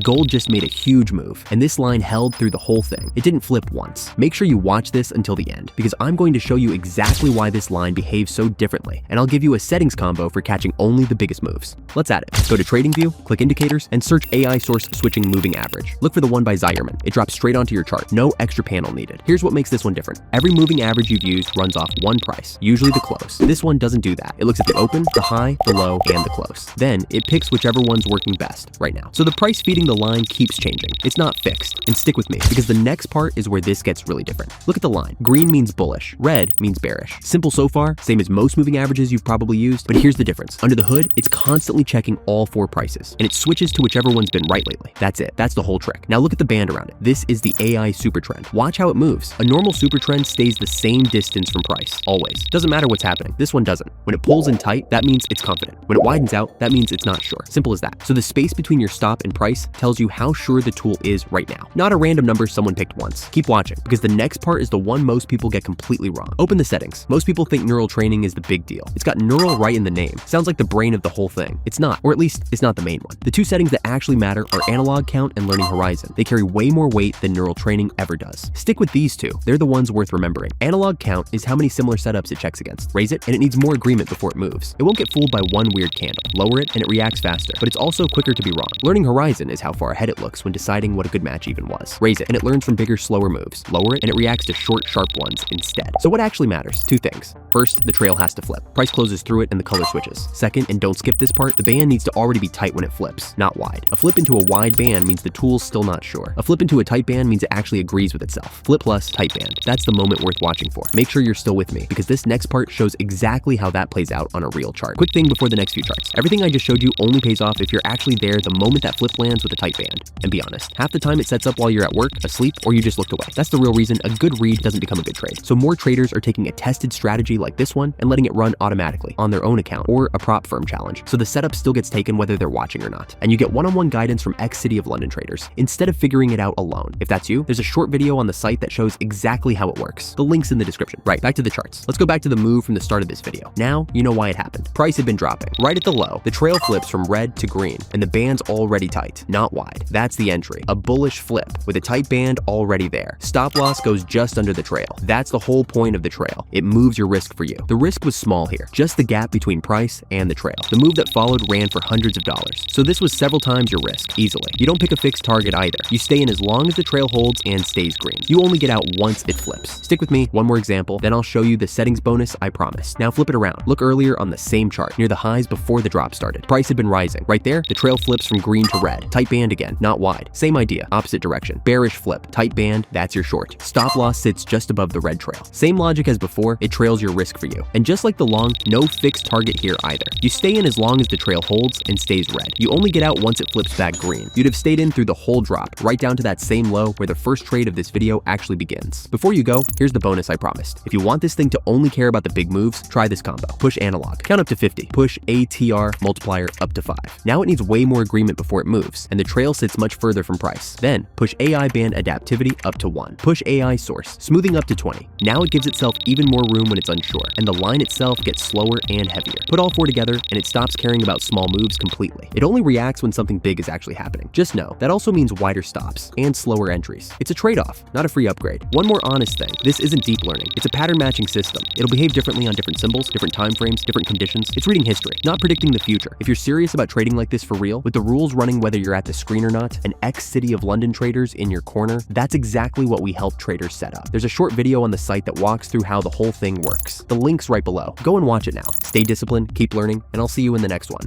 Gold just made a huge move, and this line held through the whole thing. It didn't flip once. Make sure you watch this until the end, because I'm going to show you exactly why this line behaves so differently, and I'll give you a settings combo for catching only the biggest moves. Let's add it. Go to TradingView, click Indicators, and search AI Source Switching Moving Average. Look for the one by Zierman. It drops straight onto your chart. No extra panel needed. Here's what makes this one different. Every moving average you've used runs off one price, usually the close. This one doesn't do that. It looks at the open, the high, the low, and the close. Then it picks whichever one's working best right now. So the price feeding the line keeps changing. It's not fixed. And stick with me, because the next part is where this gets really different. Look at the line. Green means bullish. Red means bearish. Simple so far, same as most moving averages you've probably used, but here's the difference. Under the hood, it's constantly checking all four prices, and it switches to whichever one's been right lately. That's it. That's the whole trick. Now look at the band around it. This is the AI super trend. Watch how it moves. A normal super trend stays the same distance from price, always. Doesn't matter what's happening. This one doesn't. When it pulls in tight, that means it's confident. When it widens out, that means it's not sure. Simple as that. So the space between your stop and price tells you how sure the tool is right now. Not a random number someone picked once. Keep watching, because the next part is the one most people get completely wrong. Open the settings. Most people think neural training is the big deal. It's got neural right in the name. Sounds like the brain of the whole thing. It's not, or at least it's not the main one. The two settings that actually matter are analog count and learning horizon. They carry way more weight than neural training ever does. Stick with these two. They're the ones worth remembering. Analog count is how many similar setups it checks against. Raise it, and it needs more agreement before it moves. It won't get fooled by one weird candle. Lower it, and it reacts faster, but it's also quicker to be wrong. Learning horizon is how far ahead it looks when deciding what a good match even was. Raise it, and it learns from bigger, slower moves. Lower it, and it reacts to short, sharp ones instead. So what actually matters? Two things. First, the trail has to flip. Price closes through it and the color switches. Second, and don't skip this part, the band needs to already be tight when it flips, not wide. A flip into a wide band means the tool's still not sure. A flip into a tight band means it actually agrees with itself. Flip plus tight band. That's the moment worth watching for. Make sure you're still with me, because this next part shows exactly how that plays out on a real chart. Quick thing before the next few charts. Everything I just showed you only pays off if you're actually there the moment that flip lands with a tight band. And be honest, half the time it sets up while you're at work, asleep, or you just looked away. That's the real reason a good read doesn't become a good trade. So more traders are taking a tested strategy like this one and letting it run automatically on their own account or a prop firm challenge. So the setup still gets taken whether they're watching or not. And you get one-on-one guidance from ex-City of London traders instead of figuring it out alone. If that's you, there's a short video on the site that shows exactly how it works. The link's in the description. Right, back to the charts. Let's go back to the move from the start of this video. Now, you know why it happened. Price had been dropping. Right at the low, the trail flips from red to green, and the band's already tight, not wide. That's the entry. A bullish flip with a tight band already there. Stop loss goes just under the trail. That's the whole point of the trail. It moves your risk for you. The risk was small here, just the gap between price and the trail. The move that followed ran for hundreds of dollars. So this was several times your risk, easily. You don't pick a fixed target either. You stay in as long as the trail holds and stays green. You only get out once it flips. Stick with me, one more example, then I'll show you the settings bonus I promise. Now flip it around. Look earlier on the same chart, near the highs before the drop started. Price had been rising. Right there, the trail flips from green to red. Tight band again, not wide. Same idea, opposite direction. Bearish flip, tight band, that's your short. Stop loss sits just above the red trail. Same logic as before, it trails your risk for you. And just like the long, no fixed target here either. You stay in as long as the trail holds and stays red. You only get out once it flips back green. You'd have stayed in through the whole drop, right down to that same low where the first trade of this video actually begins. Before you go, here's the bonus I promised. If you want this thing to only care about the big moves, try this combo. Push analog, count up to 50. Push ATR multiplier up to 5. Now it needs way more agreement before it moves, and the trail sits much further from price. Then push AI band adaptivity up to 1. Push AI source, smoothing up to 20. Now it gives itself even more room when it's unsure, and the line itself gets slower and heavier. Put all four together, and it stops caring about small moves completely. It only reacts when something big is actually happening. Just know, that also means wider stops and slower entries. It's a trade-off, not a free upgrade. One more honest thing, this isn't deep learning. It's a pattern matching system. It'll behave differently on different symbols, different time frames, different conditions. It's reading history, not predicting the future. If you're serious about trading like this for real, with the rules running whether you're at the screen or not, and ex-City of London traders in your corner, that's exactly what we help traders set up. There's a short video on the site that walks through how the whole thing works. The link's right below. Go and watch it now. Stay disciplined, keep learning, and I'll see you in the next one.